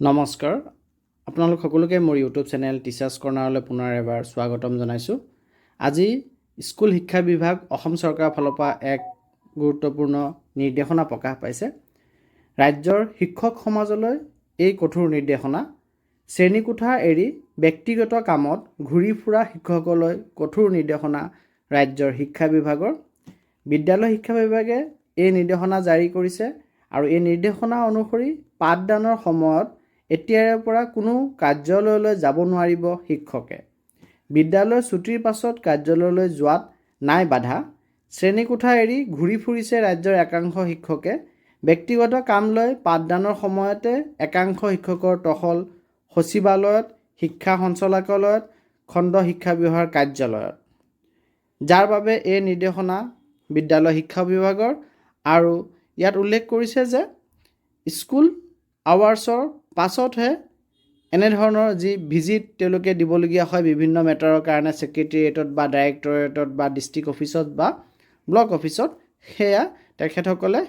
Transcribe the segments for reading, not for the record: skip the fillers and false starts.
নমস্কাৰ আপোনালোক সকলোকে মোৰ ইউটিউব চেনেল টিচাৰ্ছ কৰ্ণাৰলৈ পুনৰ এবাৰ স্বাগতম জনাইছোঁ। আজি স্কুল শিক্ষা বিভাগ অসম চৰকাৰৰ ফালৰ পৰা এক গুৰুত্বপূৰ্ণ নিৰ্দেশনা প্ৰকাশ পাইছে। ৰাজ্যৰ শিক্ষক সমাজলৈ এই কঠোৰ নিৰ্দেশনা। শ্ৰেণীকোঠা এৰি ব্যক্তিগত কামত ঘূৰি ফুৰা শিক্ষকলৈ কঠোৰ নিৰ্দেশনা ৰাজ্যৰ শিক্ষা বিভাগৰ। বিদ্যালয় শিক্ষা বিভাগে এই নিৰ্দেশনা জাৰি কৰিছে আৰু এই নিৰ্দেশনা অনুসৰি পাঠদানৰ সময়ত এতিয়াৰে পৰা কোনো কাৰ্যালয়লৈ যাব নোৱাৰিব শিক্ষকে। বিদ্যালয় ছুটিৰ পাছত কাৰ্যালয়লৈ যোৱাত নাই বাধা। শ্ৰেণীকোঠা এৰি ঘূৰি ফুৰিছে ৰাজ্যৰ একাংশ শিক্ষকে। ব্যক্তিগত কাম লৈ পাঠদানৰ সময়তে একাংশ শিক্ষকৰ টহল সচিবালয়ত, শিক্ষা সঞ্চালকালয়ত, খণ্ড শিক্ষা বিভাগৰ কাৰ্যালয়ত, যাৰ বাবে এই নিৰ্দেশনা বিদ্যালয় শিক্ষা বিভাগৰ। আৰু ইয়াত উল্লেখ কৰিছে যে স্কুল আৱাৰ্ছৰ পাছতহে এনেধৰণৰ যি ভিজিট তেওঁলোকে দিবলগীয়া হয় বিভিন্ন মেটাৰৰ কাৰণে ছেক্ৰেটেৰিয়েটত বা ডাইৰেক্টৰেটত বা ডিষ্ট্ৰিক্ট অফিচত বা ব্লক অফিচত, সেয়া তেখেতসকলে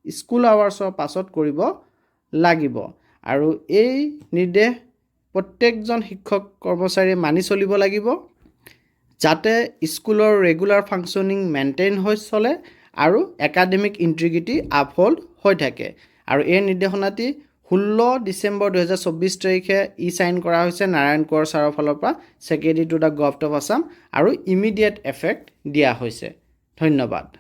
স্কুল আৱাৰ্ছৰ পাছত কৰিব লাগিব। আৰু এই নিৰ্দেশ প্ৰত্যেকজন শিক্ষক কৰ্মচাৰীয়ে মানি চলিব লাগিব, যাতে স্কুলৰ ৰেগুলাৰ ফাংচনিং মেইনটেইন হৈ চলে আৰু একাডেমিক ইণ্টিগ্ৰিটি আপহোল্ড হৈ থাকে। আৰু এই নিৰ্দেশনাটি 16 ডিচেম্বৰ 2024 তাৰিখে চাইন কৰা হৈছে নাৰায়ণ কোঁৱৰ ছাৰৰ ফালৰ পৰা, secretary to the government of Assam, আৰু ইমিডিয়েট এফেক্ট দিয়া হৈছে। ধন্যবাদ।